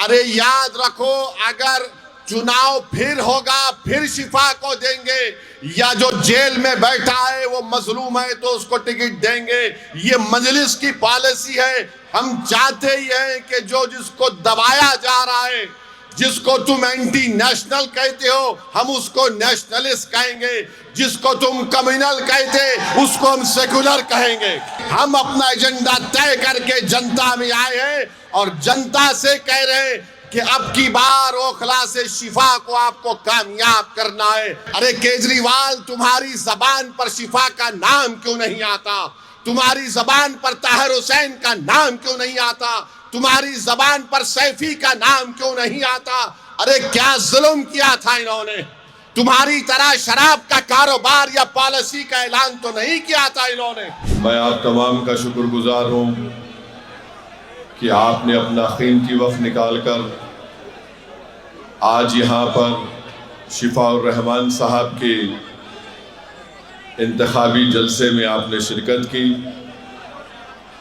अरे याद रखो, अगर चुनाव फिर होगा फिर शिफा को देंगे, या जो जेल में बैठा है वो मजलूम है तो उसको टिकट देंगे। ये मजलिस की पॉलिसी है। हम चाहते ही हैं कि जो जिसको दबाया जा रहा है, जिसको तुम एंटी नेशनल कहते हो, हम उसको नेशनलिस्ट कहेंगे। जिसको तुम कम्युनल कहते उसको हम सेकुलर कहेंगे। हम अपना एजेंडा तय करके जनता में आए हैं और जनता से कह रहे हैं कि अब की बार ओखला से शिफा को आपको कामयाब करना है। अरे केजरीवाल, तुम्हारी जबान पर शिफा का नाम क्यों नहीं आता? तुम्हारी जबान पर ताहिर हुसैन का नाम क्यों नहीं आता? तुम्हारी जबान पर सैफी का नाम क्यों नहीं आता? अरे क्या जुल्म किया था इन्होंने? तुम्हारी तरह शराब का कारोबार या पॉलिसी का ऐलान तो नहीं किया था इन्होंने। मैं आप तमाम का शुक्रगुजार हूँ कि आपने अपना कीमती वक्त निकालकर आज यहाँ पर शिफाउर रहमान साहब के इंतखाबी जलसे में आपने शिरकत की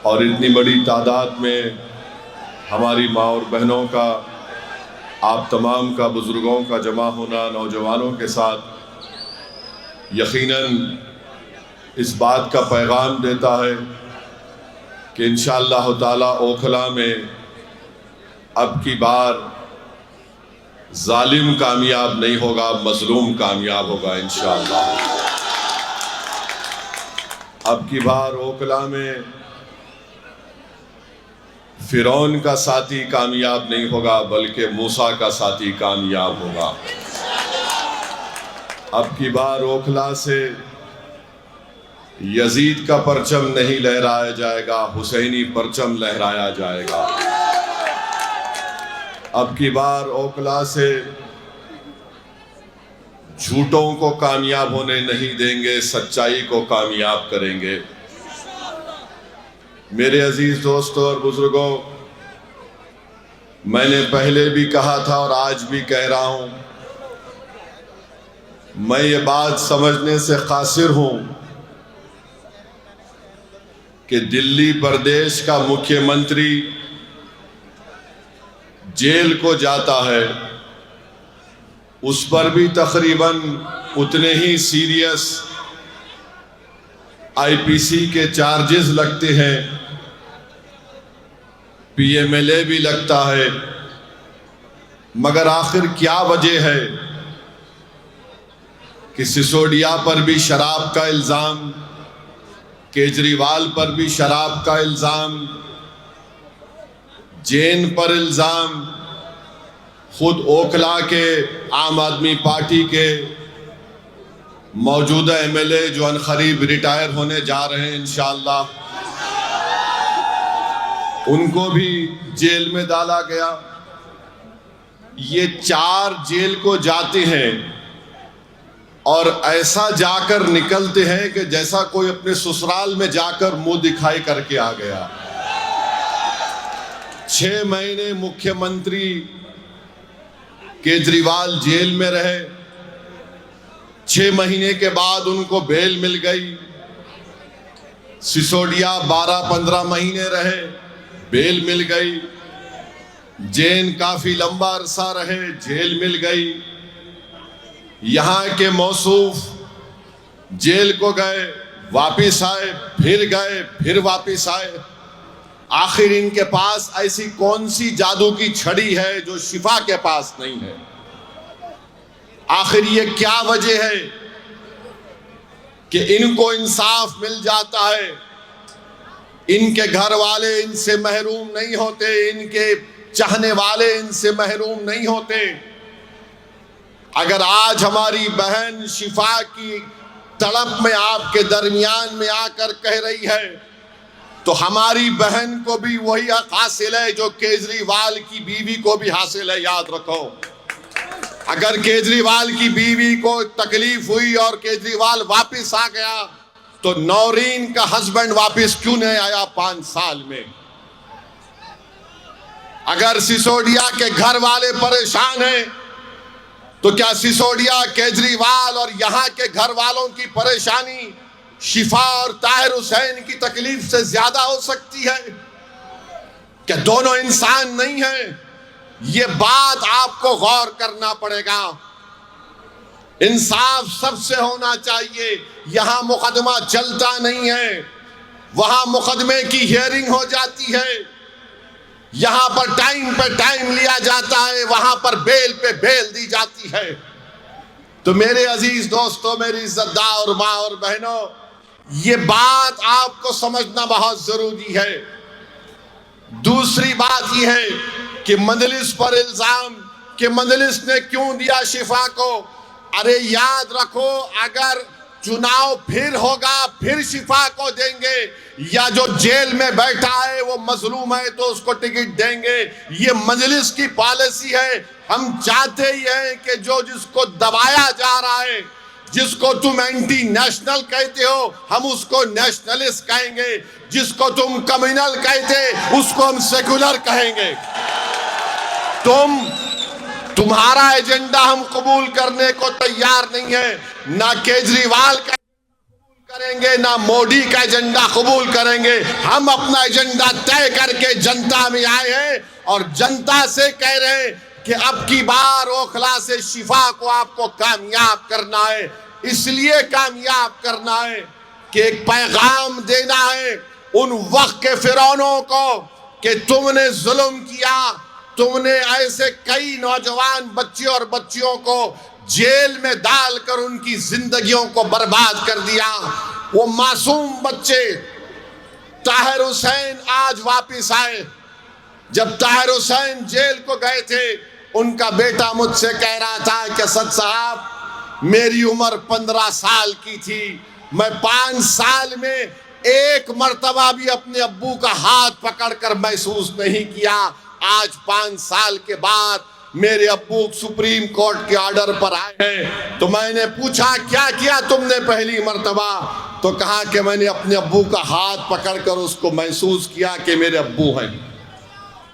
और इतनी बड़ी तादाद में हमारी माँ और बहनों का, आप तमाम का, बुज़ुर्गों का जमा होना नौजवानों के साथ यकीनन इस बात का पैगाम देता है कि इंशाअल्लाह ताला ओखला में अब की बार जालिम कामयाब नहीं होगा, मजलूम कामयाब होगा इंशाअल्लाह। अब की बार ओखला में फिरौन का साथी कामयाब नहीं होगा, बल्कि मूसा का साथी कामयाब होगा। अब की बार ओखला से यजीद का परचम नहीं लहराया जाएगा, हुसैनी परचम लहराया जाएगा। अब की बार ओखला से झूठों को कामयाब होने नहीं देंगे, सच्चाई को कामयाब करेंगे। मेरे अजीज दोस्तों और बुजुर्गों, मैंने पहले भी कहा था और आज भी कह रहा हूं, मैं ये बात समझने से कासिर हूं कि दिल्ली प्रदेश का मुख्यमंत्री जेल को जाता है, उस पर भी तकरीबन उतने ही सीरियस आईपीसी के चार्जेस लगते हैं, पीएमएलए भी लगता है। मगर आखिर क्या वजह है कि सिसोदिया पर भी शराब का इल्ज़ाम, केजरीवाल पर भी शराब का इल्ज़ाम, जैन पर इल्ज़ाम, खुद ओखला के आम आदमी पार्टी के मौजूदा एमएलए जो अनकरीब रिटायर होने जा रहे हैं इंशाअल्लाह, उनको भी जेल में डाला गया। ये चार जेल को जाते हैं और ऐसा जाकर निकलते हैं कि जैसा कोई अपने ससुराल में जाकर मुंह दिखाई करके आ गया। 6 महीने मुख्यमंत्री केजरीवाल जेल में रहे, 6 महीने के बाद उनको बेल मिल गई। सिसोदिया 12-15 महीने रहे, बेल मिल गई। जैन काफी लंबा अरसा रहे, जेल मिल गई। यहाँ के मौसूफ जेल को गए, वापिस आए, फिर गए, फिर वापिस आए। आखिर इनके पास ऐसी कौन सी जादू की छड़ी है जो शिफा के पास नहीं है? आखिर ये क्या वजह है कि इनको इंसाफ मिल जाता है, इनके घर वाले इनसे महरूम नहीं होते, इनके चाहने वाले इनसे महरूम नहीं होते? अगर आज हमारी बहन शिफा की तड़प में आपके दरमियान में आकर कह रही है, तो हमारी बहन को भी वही हक हासिल है जो केजरीवाल की बीवी को भी हासिल है। याद रखो, अगर केजरीवाल की बीवी को तकलीफ हुई और केजरीवाल वापस आ गया, तो नौरीन का हस्बैंड वापस क्यों नहीं आया 5 साल में? अगर सिसोदिया के घर वाले परेशान हैं, तो क्या सिसोदिया, केजरीवाल और यहाँ के घर वालों की परेशानी शिफा और ताहिर हुसैन की तकलीफ से ज्यादा हो सकती है? क्या दोनों इंसान नहीं हैं? ये बात आपको गौर करना पड़ेगा। इंसाफ सबसे होना चाहिए। यहां मुकदमा चलता नहीं है, वहां मुकदमे की हियरिंग हो जाती है। यहां पर टाइम पे टाइम लिया जाता है, वहां पर बेल पे बेल दी जाती है। तो मेरे अजीज दोस्तों, मेरी इज्जतदार माँ और बहनों, ये बात आपको समझना बहुत जरूरी है। दूसरी बात यह है कि मजलिस पर इल्जाम कि मजलिस ने क्यों दिया शिफा को। अरे याद रखो, अगर चुनाव फिर होगा फिर शिफा को देंगे, या जो जेल में बैठा है वो मजलूम है तो उसको टिकट देंगे। ये मजलिस की पॉलिसी है। हम चाहते ही हैं कि जो जिसको दबाया जा रहा है, जिसको तुम एंटी नेशनल कहते हो, हम उसको नेशनलिस्ट कहेंगे। जिसको तुम कम्युनल कहते उसको हम सेकुलर कहेंगे। तुम्हारा एजेंडा हम कबूल करने को तैयार नहीं है। ना केजरीवाल का करेंगे, ना मोदी का एजेंडा कबूल करेंगे। हम अपना एजेंडा तय करके जनता में आए हैं और जनता से कह रहे हैं कि अब की बार ओखला से शिफा को आपको कामयाब करना है। इसलिए कामयाब करना है कि एक पैगाम देना है उन वक्त के फिरौनों को कि तुमने जुल्म किया, तुमने ऐसे कई नौजवान बच्चे और बच्चियों को जेल में डालकर उनकी जिंदगियों को बर्बाद कर दिया। वो मासूम बच्चे ताहिर हुसैन आज वापस आए। जब ताहिर हुसैन जेल को गए थे, उनका बेटा मुझसे कह रहा था कि असद साहब, मेरी उम्र 15 साल की थी, मैं 5 साल में एक मर्तबा भी अपने अब्बू का हाथ पकड़कर महसूस नहीं किया। आज 5 साल के बाद मेरे अब्बू सुप्रीम कोर्ट के ऑर्डर पर आए हैं। तो मैंने पूछा क्या किया तुमने पहली मर्तबा? तो कहा कि मैंने अपने अब्बू का हाथ पकड़कर उसको महसूस किया कि मेरे अब्बू हैं।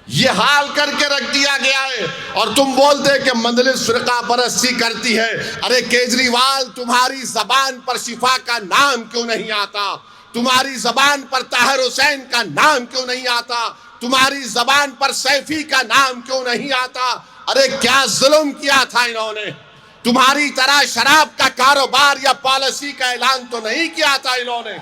ये हाल करके रख दिया गया है और तुम बोलते कि मजलिस फिरका परस्ती करती है। अरे केजरीवाल, तुम्हारी जबान पर शिफा का नाम क्यों नहीं आता? तुम्हारी जबान पर ताहिर हुसैन का नाम क्यों नहीं आता? तुम्हारी जबान पर सैफी का नाम क्यों नहीं आता? अरे क्या जुल्म किया था इन्होंने? तुम्हारी तरह शराब का कारोबार या पॉलिसी का ऐलान तो नहीं किया था इन्होंने।